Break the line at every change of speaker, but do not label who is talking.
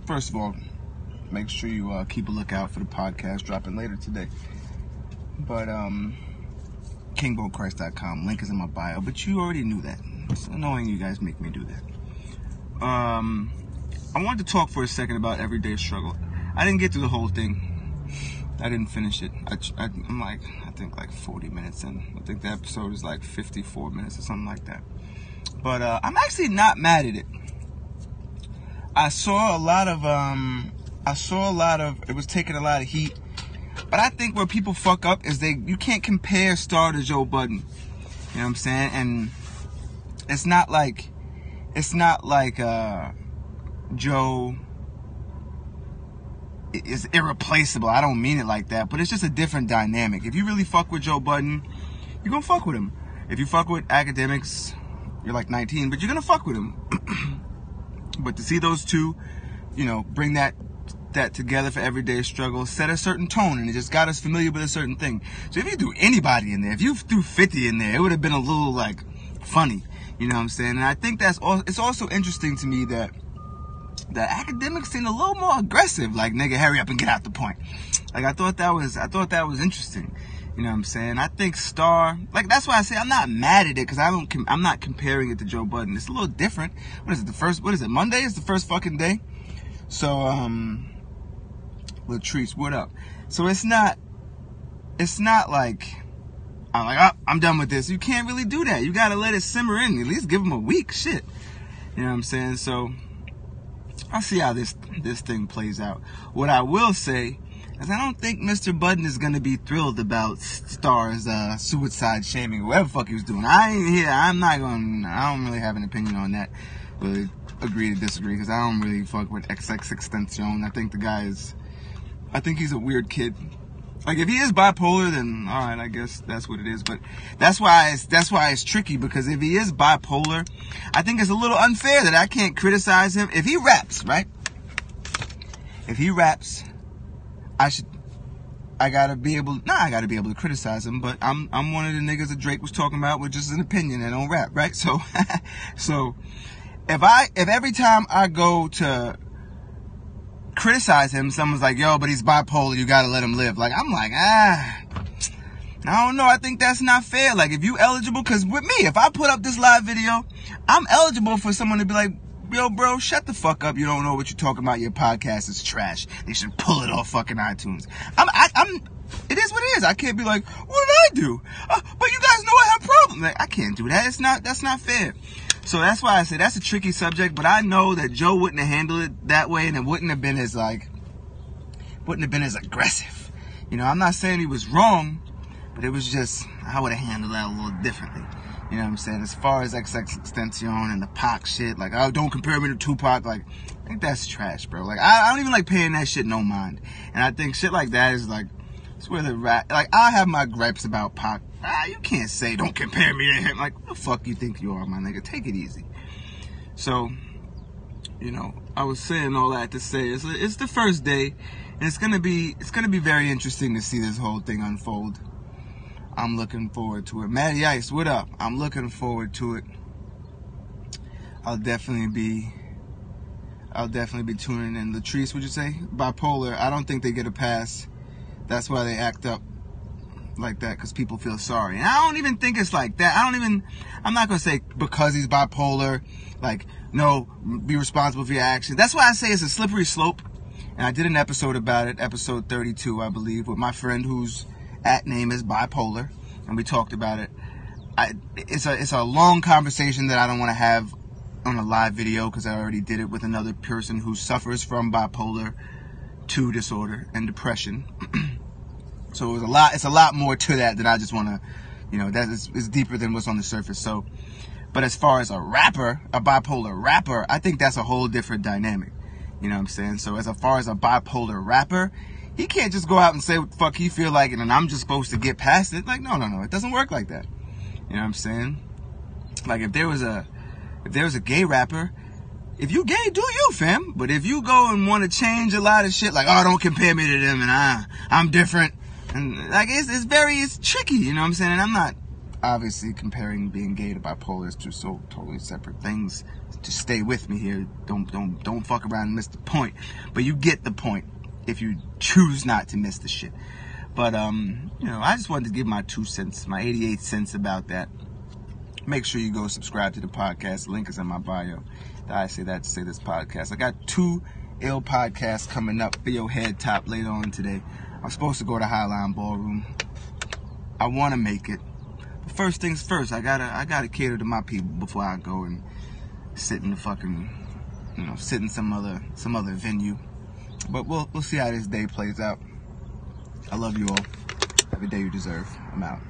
first of all, make sure you keep a lookout for the podcast dropping later today. But KingBoldChrist.com, link is in my bio. But you already knew that. It's annoying you guys make me do that. I wanted to talk for a second about everyday struggle. I didn't get through the whole thing. I didn't finish it. I'm like, I think like 40 minutes in. I think the episode is like 54 minutes or something like that. But I'm actually not mad at it. I saw a lot of, it was taking a lot of heat. But I think where people fuck up is you can't compare Star to Joe Budden. You know what I'm saying? And it's not like Joe is irreplaceable. I don't mean it like that, but it's just a different dynamic. If you really fuck with Joe Budden, you're gonna fuck with him. If you fuck with Akademiks, you're like 19, but you're gonna fuck with him. But to see those two, you know, bring that together for everyday struggle, set a certain tone, and it just got us familiar with a certain thing. So if you threw anybody in there, if you threw 50 in there, it would have been a little like funny. You know what I'm saying? And I think it's also interesting to me that Akademiks seem a little more aggressive. Like, nigga, hurry up and get out the point. Like, I thought that was interesting. You know what I'm saying? I think Star, like, that's why I say I'm not mad at it, because I'm not comparing it to Joe Budden. It's a little different. What is it, Monday? It's the first fucking day. So, Latrice, what up? So it's not like, I'm like, oh, I'm done with this. You can't really do that. You gotta let it simmer in. At least give them a week. Shit. You know what I'm saying? So, I'll see how this thing plays out. What I will say is I don't think Mr. Budden is gonna be thrilled about Star's suicide shaming, whatever the fuck he was doing. I don't really have an opinion on that. Really agree to disagree, because I don't really fuck with XXXTentacion. I think he's a weird kid. Like, if he is bipolar, then alright, I guess that's what it is. But that's why it's tricky, because if he is bipolar, I think it's a little unfair that I can't criticize him. If he raps, right? If he raps, I gotta be able to criticize him, but I'm one of the niggas that Drake was talking about with just an opinion and don't rap, right? So if every time I go to criticize him, someone's like, yo, but he's bipolar, you gotta let him live. Like, I'm like, I don't know, I think that's not fair. Like, if you eligible, because with me, if I put up this live video, I'm eligible for someone to be like, yo, bro, shut the fuck up, you don't know what you're talking about, your podcast is trash, they should pull it off fucking iTunes. It is what it is. I can't be like, what did I do? But you guys know I have problems. Like, I can't do that. That's not fair. So that's why I say that's a tricky subject, but I know that Joe wouldn't have handled it that way, and it wouldn't have been as aggressive. You know, I'm not saying he was wrong, but it was just, I would have handled that a little differently. You know what I'm saying? As far as XXXTentacion and the Pac shit, like, oh, don't compare me to Tupac, like, I think that's trash, bro. Like, I don't even like paying that shit no mind. And I think shit like that is like, it's where the like, I have my gripes about Pac. You can't say, don't compare me to him. Like, what the fuck you think you are, my nigga? Take it easy. So, you know, I was saying all that to say it's the first day, and it's gonna be very interesting to see this whole thing unfold. I'm looking forward to it. Matty Ice, what up? I'm looking forward to it. I'll definitely be tuning in. Latrice, would you say? Bipolar, I don't think they get a pass. That's why they act up like that, because people feel sorry. And I don't even think it's like that. I'm not going to say because he's bipolar, like, no, be responsible for your actions. That's why I say it's a slippery slope. And I did an episode about it, episode 32, I believe, with my friend whose name is bipolar. And we talked about it. It's a long conversation that I don't want to have on a live video, because I already did it with another person who suffers from bipolar 2 disorder and depression. So it's a lot more to that I just want to, you know, that is deeper than what's on the surface. So, but as far as a bipolar rapper, I think that's a whole different dynamic. You know what I'm saying? So as far as a bipolar rapper, he can't just go out and say what the fuck he feel like, and I'm just supposed to get past it. Like, no, it doesn't work like that. You know what I'm saying? Like, if there was a gay rapper, if you gay, do you, fam. But if you go and want to change a lot of shit, like, oh, don't compare me to them, and I'm different, and like, it's tricky, you know what I'm saying? And obviously comparing being gay to bipolar is two so totally separate things. Just stay with me here. Don't fuck around and miss the point. But you get the point if you choose not to miss the shit. But I just wanted to give my 2 cents, my 88 cents about that. Make sure you go subscribe to the podcast. The link is in my bio. I say that to say this podcast. I got 2 ill podcasts coming up for your head top later on today. I'm supposed to go to Highline Ballroom. I want to make it. But first things first, I gotta cater to my people before I go and sit in the fucking, sit in some other venue. But we'll see how this day plays out. I love you all. Have a day you deserve. I'm out.